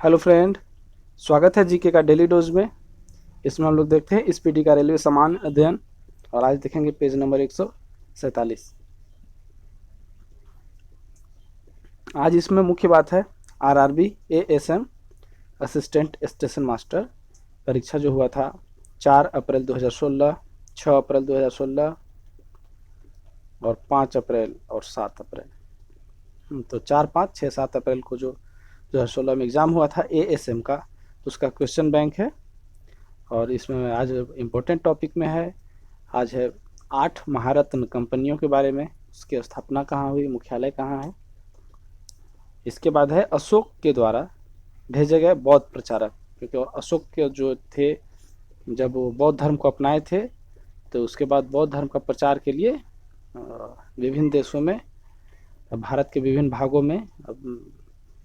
Hello friend, स्वागत है GK का डेली डोज में। इसमें हम लोग देखते हैं स्पीडी का रेलवे सामान्य अध्ययन और आज देखेंगे पेज नंबर 147। आज इसमें मुख्य बात है RRB ASM assistant station master परीक्षा जो हुआ था 4 अप्रैल 2016, 6 अप्रैल 2016 और 5 अप्रैल और 7 अप्रैल। तो 4, 5, 6, 7 अप्रैल को जो 2016 में एग्ज़ाम हुआ था एएसएम का, तो उसका क्वेश्चन बैंक है। और इसमें आज इम्पोर्टेंट टॉपिक में है, आज है 8 महारत्न कंपनियों के बारे में, उसकी स्थापना कहाँ हुई, मुख्यालय कहाँ है। इसके बाद है अशोक के द्वारा भेजे गए बौद्ध प्रचारक, क्योंकि अशोक के जो थे जब वो बौद्ध धर्म को अपनाए थे तो उसके बाद बौद्ध धर्म का प्रचार के लिए विभिन्न देशों में, भारत के विभिन्न भागों में,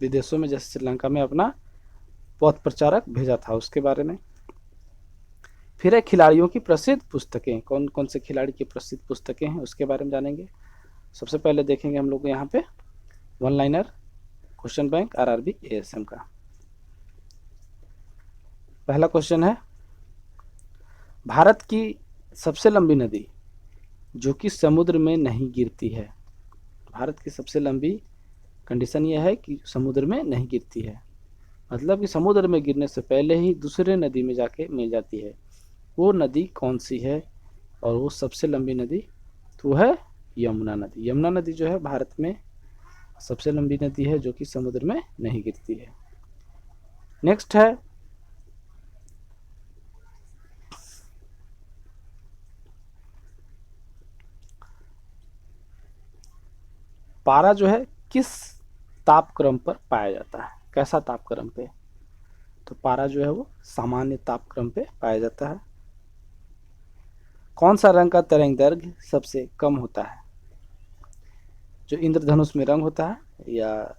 विदेशों में जैसे श्रीलंका में अपना बौद्ध प्रचारक भेजा था, उसके बारे में। फिर है खिलाड़ियों की प्रसिद्ध पुस्तकें, कौन कौन से खिलाड़ी की प्रसिद्ध पुस्तकें हैं उसके बारे में जानेंगे। सबसे पहले देखेंगे हम लोग यहाँ पे one liner question bank RRB ASM का। पहला क्वेश्चन है, भारत की सबसे लंबी नदी जो कि समुद्र में नहीं गिरती है। भारत की सबसे लंबी कंडीशन यह है कि समुद्र में नहीं गिरती है, मतलब कि समुद्र में गिरने से पहले ही दूसरे नदी में जाके मिल जाती है। वो नदी कौन सी है और वो सबसे लंबी नदी, तो है यमुना नदी। यमुना नदी जो है भारत में सबसे लंबी नदी है जो कि समुद्र में नहीं गिरती है। नेक्स्ट है, पारा जो है किस तापक्रम पर पाया जाता है, कैसा तापक्रम पे, तो पारा जो है वो सामान्य तापक्रम पे पाया जाता है। कौन सा रंग का तरंग दैर्घ्य सबसे कम होता है, जो इंद्रधनुष में रंग होता है या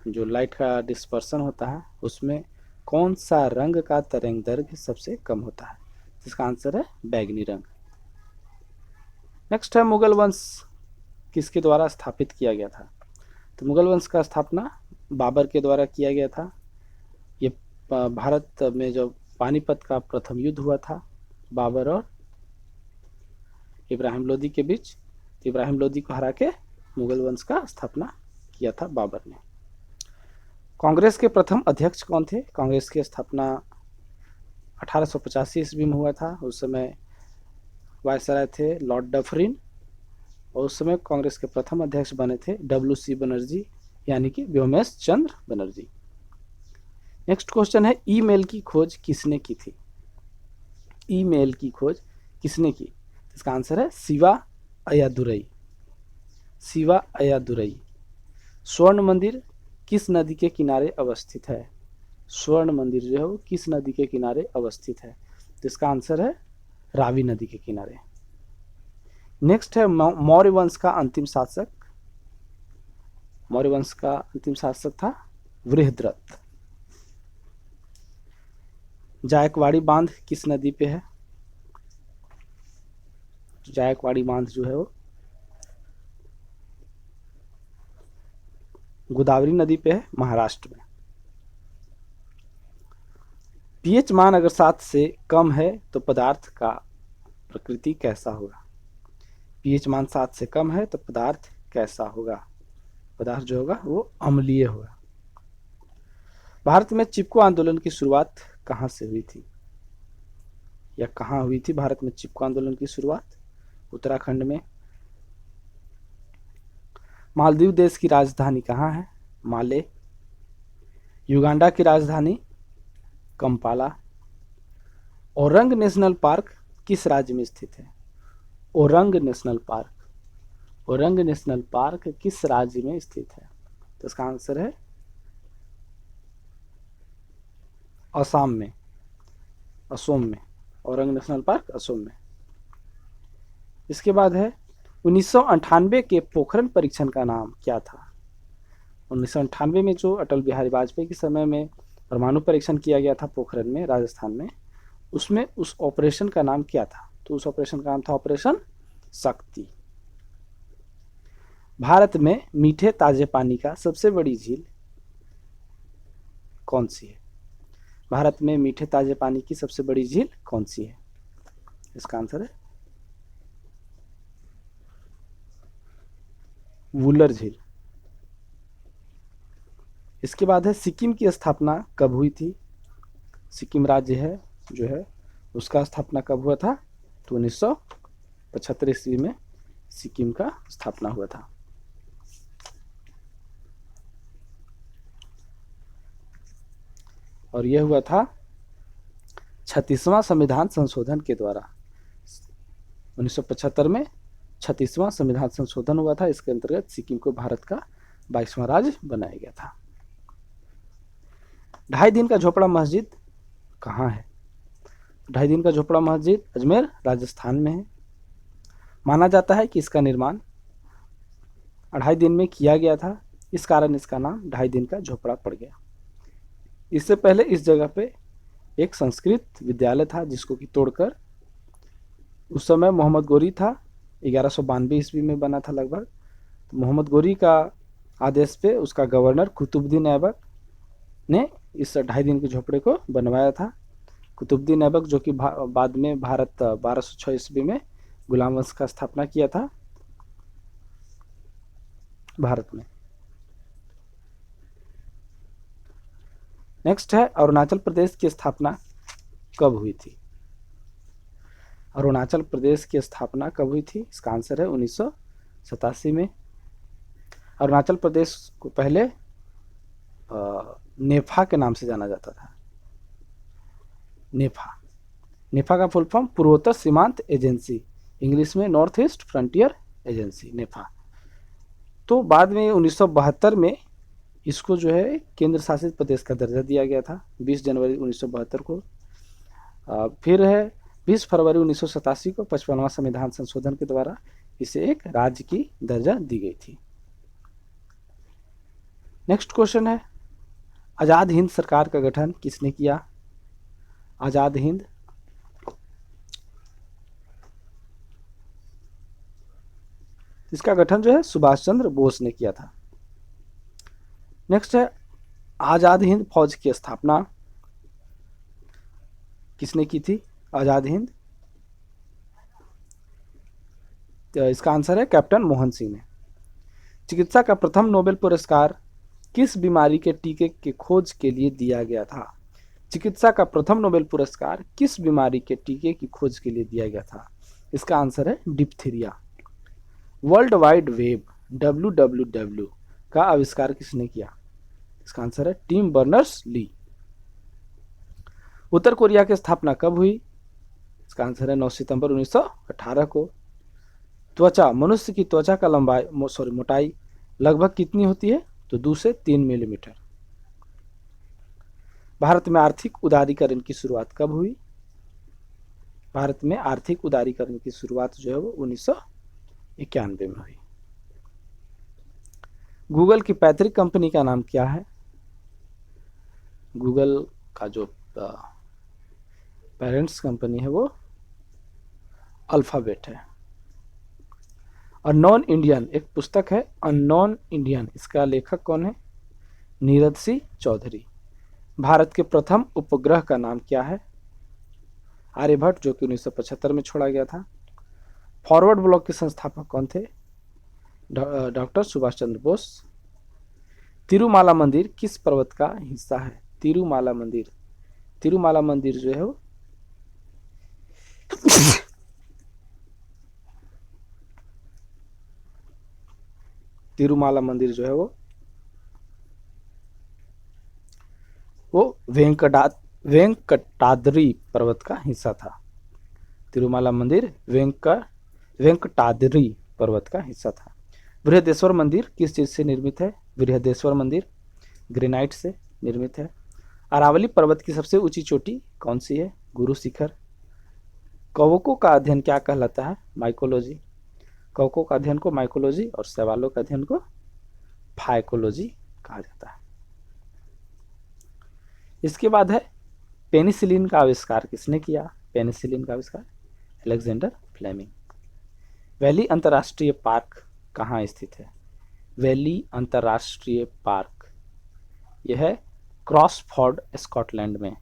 जो लाइट का डिस्पर्सन होता है उसमें कौन सा रंग का तरंग दैर्घ्य सबसे कम होता है, इसका आंसर है बैगनी रंग। नेक्स्ट है, मुगल वंश किसके द्वारा स्थापित किया गया था, तो मुगल वंश का स्थापना बाबर के द्वारा किया गया था। ये भारत में जब पानीपत का प्रथम युद्ध हुआ था बाबर और इब्राहिम लोदी के बीच, तो इब्राहिम लोदी को हरा के मुगल वंश का स्थापना किया था बाबर ने। कांग्रेस के प्रथम अध्यक्ष कौन थे, कांग्रेस की स्थापना 1885 ईस्वी में हुआ था। उस समय वायसराय थे लॉर्ड डफरिन और उस समय कांग्रेस के प्रथम अध्यक्ष बने थे WC बनर्जी, यानी कि व्योमेश चंद्र बनर्जी। नेक्स्ट क्वेश्चन है, ईमेल की खोज किसने की थी, ईमेल की खोज किसने की, इसका आंसर है शिवा अय्यादुरई, शिवा अय्यादुरई। स्वर्ण मंदिर किस नदी के किनारे अवस्थित है, स्वर्ण मंदिर जो है वो किस नदी के किनारे अवस्थित है, तो इसका आंसर है रावी नदी के किनारे। नेक्स्ट है, मौर्य वंश का अंतिम शासक, मौर्य वंश का अंतिम शासक था वृहद्रथ। जायकवाड़ी बांध किस नदी पे है, जायकवाड़ी बांध जो है वो गोदावरी नदी पे है, महाराष्ट्र में। पीएच मान अगर 7 से कम है तो पदार्थ का प्रकृति कैसा होगा, पीएच मान 7 से कम है तो पदार्थ कैसा होगा, पदार्थ जो होगा वो अम्लीय होगा। भारत में चिपको आंदोलन की शुरुआत कहाँ से हुई थी, या कहाँ हुई थी भारत में चिपको आंदोलन की शुरुआत, उत्तराखंड में। मालदीव देश की राजधानी कहाँ है, माले। युगांडा की राजधानी कंपाला। ओरंग नेशनल पार्क किस राज्य में स्थित है, orang national park, orang national park किस राज्य में स्थित है, तो इसका आंसर है असम में, असोम में, औरंग नेशनल पार्क असोम में। इसके बाद है 1998 के पोखरण परीक्षण का नाम क्या था, 1998 में जो अटल बिहारी वाजपेयी के समय में परमाणु परीक्षण किया गया था पोखरण में राजस्थान में, उसमें उस ऑपरेशन का नाम क्या था, तो उस ऑपरेशन का नाम था ऑपरेशन शक्ति। भारत में मीठे ताजे पानी का सबसे बड़ी झील कौन सी है? भारत में मीठे ताजे पानी की सबसे बड़ी झील कौन सी है? इसका आंसर है वुलर झील। इसके बाद है सिक्किम की स्थापना कब हुई थी? सिक्किम राज्य है जो है उसका स्थापना कब हुआ था? तो 1975 ईस्वी में सिक्किम का स्थापना हुआ था। और यह हुआ था 36वां संविधान संशोधन के द्वारा। 1975 में 36वां संविधान संशोधन हुआ था। इसके अंतर्गत सिक्किम को भारत का 22वां राज्य बनाया गया था। 2.5 दिन का झोपड़ा मस्जिद कहाँ है? 2.5 दिन का झोपड़ा मस्जिद अजमेर राजस्थान में है। माना जाता है कि इसका निर्माण 2.5 दिन में किया गया था, इस कारण इसका नाम 2.5 दिन का झोपड़ा पड़ गया। इससे पहले इस जगह पे एक संस्कृत विद्यालय था जिसको कि तोड़कर उस समय मोहम्मद गोरी था, 1192 ईस्वी में बना था लगभग। तो मोहम्मद गोरी का आदेश पे उसका गवर्नर कुतुबुद्दीन ऐबक ने इस 2.5 दिन के झोपड़े को बनवाया था। कुतुबुद्दीन ऐबक जो कि बाद में भारत 1206 ईस्वी में गुलाम वंश का स्थापना किया था भारत में। नेक्स्ट है अरुणाचल प्रदेश की स्थापना कब हुई थी? अरुणाचल प्रदेश की स्थापना कब हुई थी? इसका आंसर है 1987 में। अरुणाचल प्रदेश को पहले नेफा के नाम से जाना जाता था। नेफा, नेफा का फुल फॉर्म पूर्वोत्तर सीमांत एजेंसी, इंग्लिश में नॉर्थ ईस्ट फ्रंटियर एजेंसी, नेफा। तो बाद में 1972 में इसको जो है केंद्र शासित प्रदेश का दर्जा दिया गया था 20 जनवरी 1972 को। फिर है 20 फरवरी 1987 को 55वां संविधान संशोधन के द्वारा इसे एक राज्य की दर्जा दी गई थी। नेक्स्ट क्वेश्चन है आजाद हिंद सरकार का गठन किसने किया? आजाद हिंद इसका गठन जो है सुभाष चंद्र बोस ने किया था। नेक्स्ट है आजाद हिंद फौज की स्थापना किसने की थी? आजाद हिंद, तो इसका आंसर है कैप्टन मोहन सिंह ने। चिकित्सा का प्रथम नोबेल पुरस्कार किस बीमारी के टीके की खोज के लिए दिया गया था? चिकित्सा का प्रथम नोबेल पुरस्कार किस बीमारी के टीके की खोज के लिए दिया गया था? इसका आंसर है diphtheria. World wide web WWW का आविष्कार किसने किया? इसका आंसर है टिम बर्नर्स ली। उत्तर कोरिया की स्थापना कब हुई? इसका आंसर है 9 सितंबर 1918 को। त्वचा, मनुष्य की त्वचा का मोटाई लगभग कितनी होती है? तो 2 से 3 मिलीमीटर। भारत में आर्थिक उदारीकरण की शुरुआत कब हुई? भारत में आर्थिक उदारीकरण की शुरुआत जो है वो 1991 में हुई। गूगल की पैतृक कंपनी का नाम क्या है? गूगल का जो पेरेंट्स कंपनी है वो अल्फाबेट है। अननोन इंडियन एक पुस्तक है, अननोन इंडियन, इसका लेखक कौन है? नीरज सिंह चौधरी। भारत के प्रथम उपग्रह का नाम क्या है? आर्यभट्ट, जो कि 1975 में छोड़ा गया था। फॉरवर्ड ब्लॉक के संस्थापक कौन थे? डॉक्टर सुभाष चंद्र बोस। तिरुमाला मंदिर किस पर्वत का हिस्सा है? तिरुमाला मंदिर, तिरुमाला मंदिर जो है वो तिरुमाला मंदिर जो है वो वेंकटाद्रि पर्वत का हिस्सा था। तिरुमाला मंदिर वेंकटाद्रि पर्वत का हिस्सा था। बृहदेश्वर मंदिर किस चीज से निर्मित है? बृहदेश्वर मंदिर ग्रेनाइट से निर्मित है। अरावली पर्वत की सबसे ऊंची चोटी कौन सी है? गुरु शिखर। कवकों का अध्ययन क्या कहलाता है? माइकोलॉजी। कवकों का अध्ययन को माइकोलॉजी और शैवालों का अध्ययन को फाइकोलॉजी कहा जाता है। इसके बाद है पेनिसिलिन का आविष्कार किसने किया? पेनिसिलिन का आविष्कार अलेक्जेंडर फ्लेमिंग। वैली अंतर्राष्ट्रीय पार्क कहाँ स्थित है? वैली अंतर्राष्ट्रीय पार्क यह है क्रॉसफोर्ड स्कॉटलैंड में।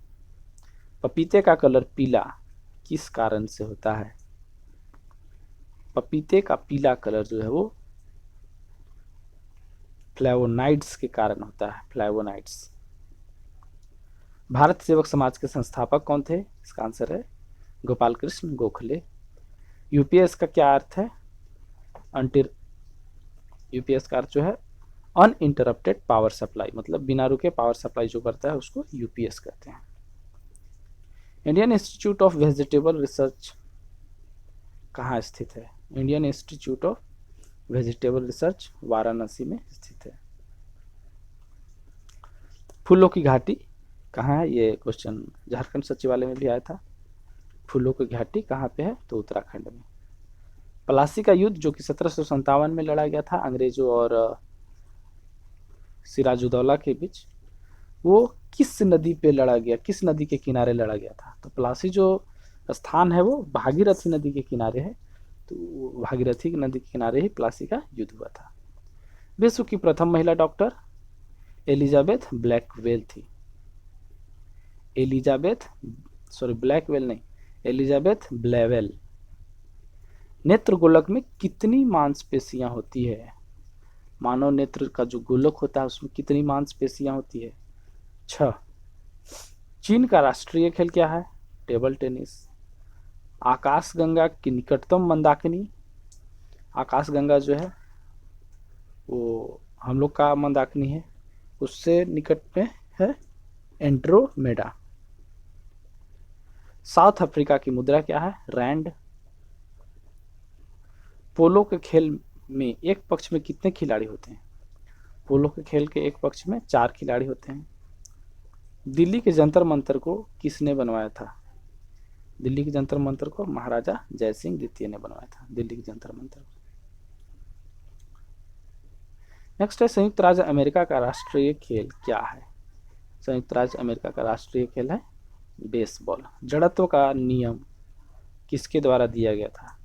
पपीते का कलर पीला किस कारण से होता है? पपीते का पीला कलर जो है वो फ्लेवोनाइड्स के कारण होता है, फ्लेवोनाइड्स। भारत सेवक समाज के संस्थापक कौन थे? इसका आंसर है गोपाल कृष्ण गोखले। यूपीएस का क्या अर्थ है? अंटिर यूपीएस का अर्थ जो है अनइंटरप्टेड पावर सप्लाई, मतलब बिना रुके पावर सप्लाई जो करता है उसको यूपीएस कहते हैं। Indian institute of vegetable research कहाँ स्थित है? Indian institute of vegetable research Varanasi में स्थित है। फूलों की घाटी कहाँ है? ये क्वेश्चन झारखंड सचिवालय में भी आया था। फूलों की घाटी कहाँ पे है? तो उत्तराखंड में। प्लासी का युद्ध जो कि 1757 में लड़ा गया था अंग्रेजों और सिराजुद्दौला के बीच, वो किस नदी पे लड़ा गया, किस नदी के किनारे लड़ा गया था? तो प्लासी जो स्थान है वो भागीरथी नदी के किनारे है, तो भागीरथी नदी के किनारे ही प्लासी का युद्ध हुआ था। विश्व की प्रथम महिला डॉक्टर एलिजाबेथ ब्लैकवेल थी। ब्लैकवेल नहीं, एलिजाबेथ ब्लेवेल। नेत्र गोलक में कितनी मांसपेशियां होती है? मानव नेत्र का जो गोलक होता है उसमें कितनी मांसपेशियां होती है? 6। चीन का राष्ट्रीय खेल क्या है? Table tennis. आकाशगंगा की निकटतम मंदाकिनी, आकाशगंगा जो है वो हम लोग का मंदाकिनी है, उससे निकट में है एंड्रोमेडा। साउथ अफ्रीका की मुद्रा क्या है? रैंड। पोलो के खेल में एक पक्ष में कितने खिलाड़ी होते हैं? पोलो के खेल के एक पक्ष में 4 खिलाड़ी होते हैं। दिल्ली के जंतर मंतर को किसने बनवाया था? दिल्ली के जंतर मंतर को महाराजा जयसिंह द्वितीय ने बनवाया था, दिल्ली के जंतर मंतर को। नेक्स्ट है संयुक्त राज्य अमेरिका का राष्ट्रीय खेल क्या है? संयुक्त राज्य अमेरिका का राष्ट्रीय खेल है बेसबॉल। जड़त्व का नियम किसके द्वारा दिया गया था?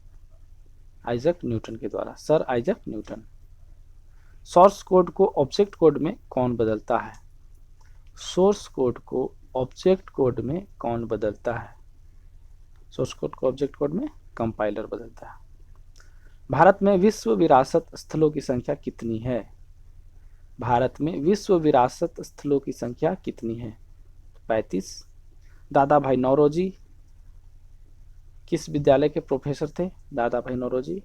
आइजक न्यूटन के द्वारा, sir Isaac Newton. Source code को ऑब्जेक्ट कोड में कौन बदलता है? सोर्स कोड को ऑब्जेक्ट कोड में कौन बदलता है? सोर्स कोड को ऑब्जेक्ट कोड में कंपाइलर बदलता है। भारत में विश्व विरासत स्थलों की संख्या कितनी है? भारत में विश्व विरासत स्थलों की संख्या कितनी है? 35। दादा भाई नौरोजी किस विद्यालय के प्रोफेसर थे? दादा भाई नौरोजी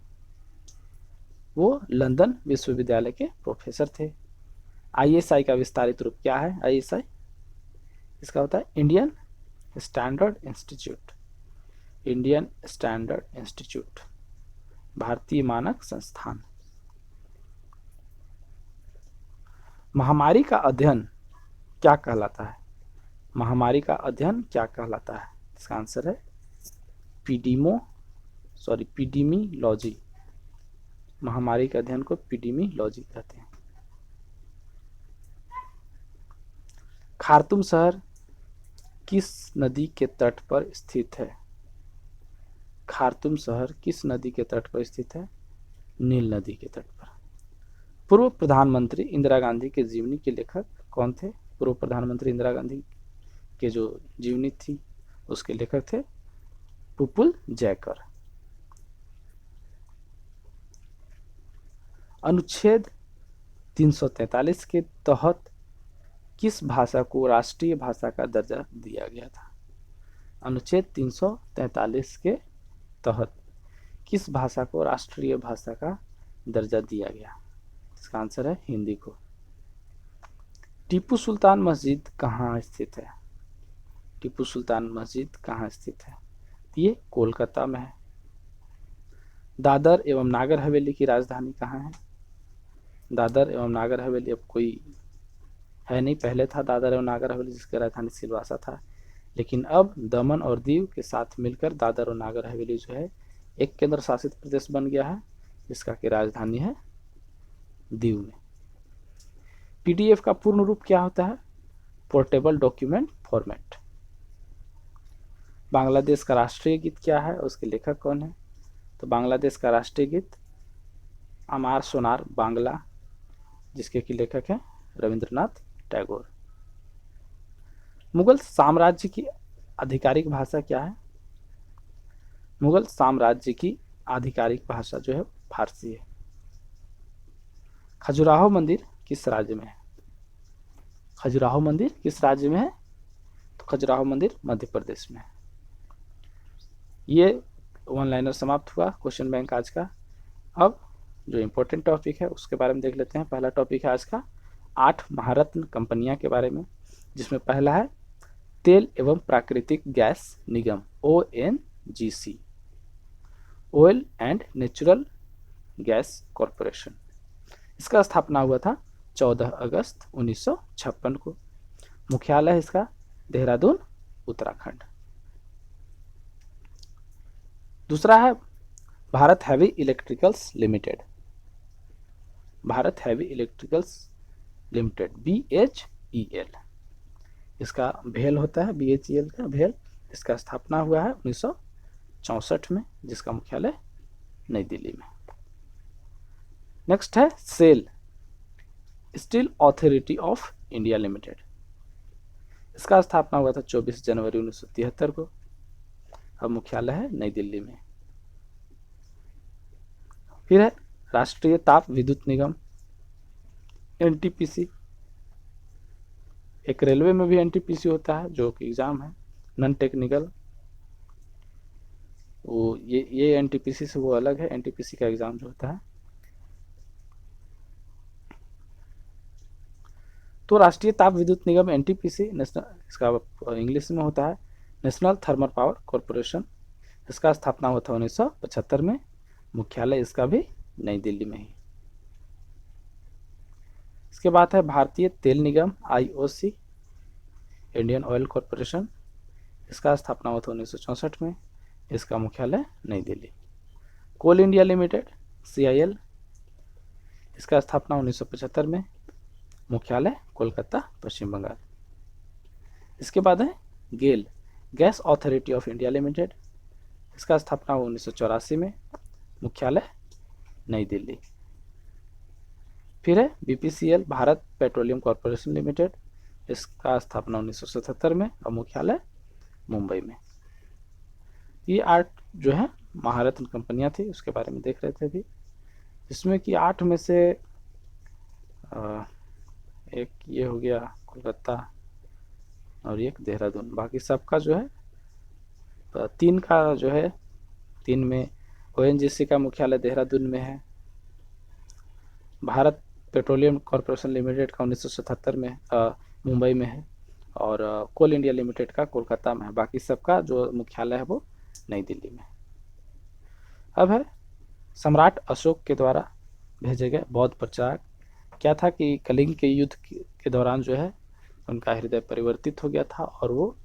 वो लंदन विश्वविद्यालय के प्रोफेसर थे। आईएसआई का विस्तारित रूप क्या है? आईएसआई इसका होता है Indian standard institute. Indian standard institute, भारतीय मानक संस्थान। महामारी का अध्ययन क्या कहलाता है? महामारी का अध्ययन क्या कहलाता है? इसका आंसर है पीडीमीलॉजी। महामारी के अध्ययन को पीडीमीलॉजी कहते हैं। खार्तूम शहर किस नदी के तट पर स्थित है? खार्तूम शहर किस नदी के तट पर स्थित है? नील नदी के तट पर। पूर्व प्रधानमंत्री इंदिरा गांधी के जीवनी के लेखक कौन थे? पूर्व प्रधानमंत्री इंदिरा गांधी के जो जीवनी थी उसके लेखक थे पुपुल जयकर। अनुच्छेद 343 के तहत किस भाषा को राष्ट्रीय भाषा का दर्जा दिया गया था? अनुच्छेद 343 के तहत किस भाषा को राष्ट्रीय भाषा का दर्जा दिया गया? इसका आंसर है हिंदी को। टीपू सुल्तान मस्जिद कहाँ स्थित है? टीपू सुल्तान मस्जिद कहाँ स्थित है? ये कोलकाता में है। दादर एवं नागर हवेली की राजधानी कहाँ है? दादर एवं नागर हवेली अब कोई है नहीं, पहले था दादर एवं नागर हवेली जिसकी राजधानी सिलवासा था, लेकिन अब दमन और दीव के साथ मिलकर दादर और नागर हवेली जो है एक केंद्र शासित प्रदेश बन गया है, जिसका की राजधानी है दीव में। पीडीएफ का पूर्ण रूप क्या होता है? Portable document format. बांग्लादेश का राष्ट्रीय गीत क्या है? उसके लेखक कौन है? तो बांग्लादेश का राष्ट्रीय गीत अमार सोनार बांग्ला, जिसके की लेखक है रविंद्रनाथ टैगोर। मुगल साम्राज्य की आधिकारिक भाषा क्या है? मुगल साम्राज्य की आधिकारिक भाषा जो है फारसी है। खजुराहो मंदिर किस राज्य में है? खजुराहो मंदिर किस राज्य में है? तो खजुराहो मंदिर मध्य प्रदेश में है। ये वन लाइनर समाप्त हुआ क्वेश्चन बैंक आज का। अब जो इम्पोर्टेंट टॉपिक है उसके बारे में देख लेते हैं। पहला टॉपिक है आज का 8 महारत्न कंपनियां के बारे में, जिसमें पहला है तेल एवं प्राकृतिक gas Nigam ONGC, oil and natural gas corporation. इसका स्थापना हुआ था 14 अगस्त 1956 को। मुख्यालय इसका देहरादून, उत्तराखंड। दूसरा है Bharat heavy electricals limited. Bharat heavy electricals limited BHEL। इसका भेल होता है BHEL का भेल। इसका स्थापना हुआ है 1964 में, जिसका मुख्यालय नई दिल्ली में। नेक्स्ट है SAIL Steel Authority of India limited. इसका स्थापना हुआ था 24 जनवरी 1973 को। अब मुख्यालय है नई दिल्ली में। फिर है राष्ट्रीय ताप विद्युत निगम NTPC। एक रेलवे में भी NTPC होता है जो कि एग्जाम है, नॉन टेक्निकल। वो ये NTPC से वो अलग है, NTPC का एग्जाम जो होता है। तो राष्ट्रीय ताप विद्युत निगम NTPC नेशनल, इसका इंग्लिश में होता है नेशनल थर्मल पावर कॉरपोरेशन। इसका स्थापना हुआ था 1975 में। मुख्यालय इसका भी नई दिल्ली में ही। इसके बाद है भारतीय तेल निगम IOC, इंडियन ऑयल कॉरपोरेशन। इसका स्थापना हुआ था 1964 में। इसका मुख्यालय नई दिल्ली। कोल इंडिया लिमिटेड CIL। इसका स्थापना 1975 में। मुख्यालय कोलकाता, पश्चिम बंगाल। इसके बाद है GAIL gas authority of India limited. इसका स्थापना हुआ 1984 में। मुख्यालय नई दिल्ली। फिर है BPCL Bharat petroleum corporation limited. इसका स्थापना 1977 में और मुख्यालय मुंबई में। ये 8 जो है महारत्न कंपनियां थी, उसके बारे में देख रहे थे अभी, जिसमें कि 8 में से एक ये हो गया कोलकाता और एक देहरादून। बाकी सबका जो है 3 का जो है 3 में ONGC का मुख्यालय देहरादून में है। भारत पेट्रोलियम कॉरपोरेशन लिमिटेड का 1977 में मुंबई में है, और कोल इंडिया लिमिटेड का कोलकाता में है। बाकी सबका जो मुख्यालय है वो नई दिल्ली में। अब है सम्राट अशोक के द्वारा भेजे गए बौद्ध प्रचारक। क्या था कि कलिंग के युद्ध के दौरान जो है उनका हृदय परिवर्तित हो गया था और वो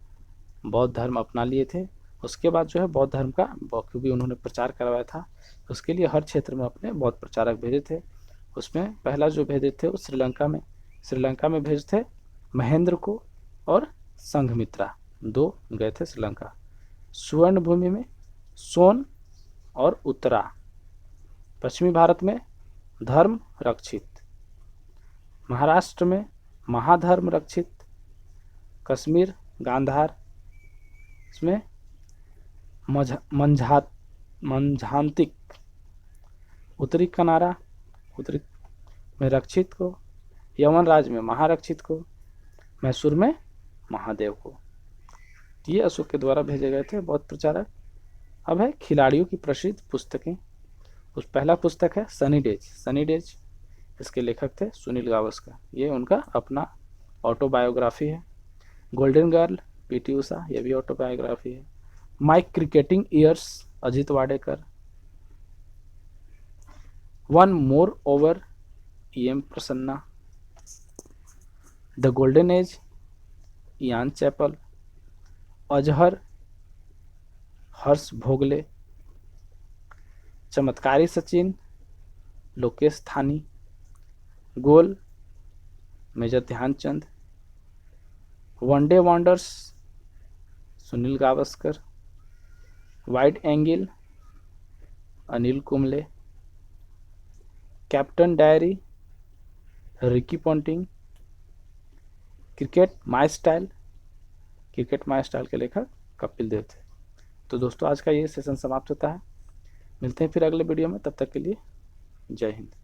बौद्ध धर्म अपना लिए थे। उसके बाद जो है बौद्ध धर्म का बखूबी उन्होंने प्रचार करवाया था। उसके लिए हर क्षेत्र में अपने बौद्ध प्रचारक भेजे थे। उसमें पहला जो भेजे थे वो श्रीलंका में भेजे थे महेंद्र को और संघमित्रा, 2 गए थे श्रीलंका। सुवर्ण भूमि में सोन और उत्तरा। पश्चिमी भारत में धर्म रक्षित। महाराष्ट्र में महाधर्म रक्षित। कश्मीर गांधार, इसमें मंझांतिक। उत्तरी कनारा, उत्तरी में रक्षित को। यमन राज्य में महारक्षित को। मैसूर में महादेव को। ये अशोक के द्वारा भेजे गए थे बौद्ध प्रचारक। अब है खिलाड़ियों की प्रसिद्ध पुस्तकें। उस पहला पुस्तक है सनी डेज। इसके लेखक थे सुनील गावस्कर। ये उनका अपना ऑटोबायोग्राफी है। गोल्डन गर्ल PT उषा, ये भी ऑटोबायोग्राफी है। My cricketing years Ajit Wadekar. One more over EM Prasanna. The golden age Ian Chappell. Azhar Harsha Bhogle. चमत्कारी Sachin Lokesh Thani. Goal major Dhyanchand. One day wonders Sunil Gavaskar. Wide angle Anil Kumble. Captain diary Ricky Ponting. Cricket my style cricket my style के लेखक कपिल देव थे। तो दोस्तों आज का ये सेशन समाप्त होता है, मिलते हैं फिर अगले वीडियो में, तब तक के लिए जय हिंद।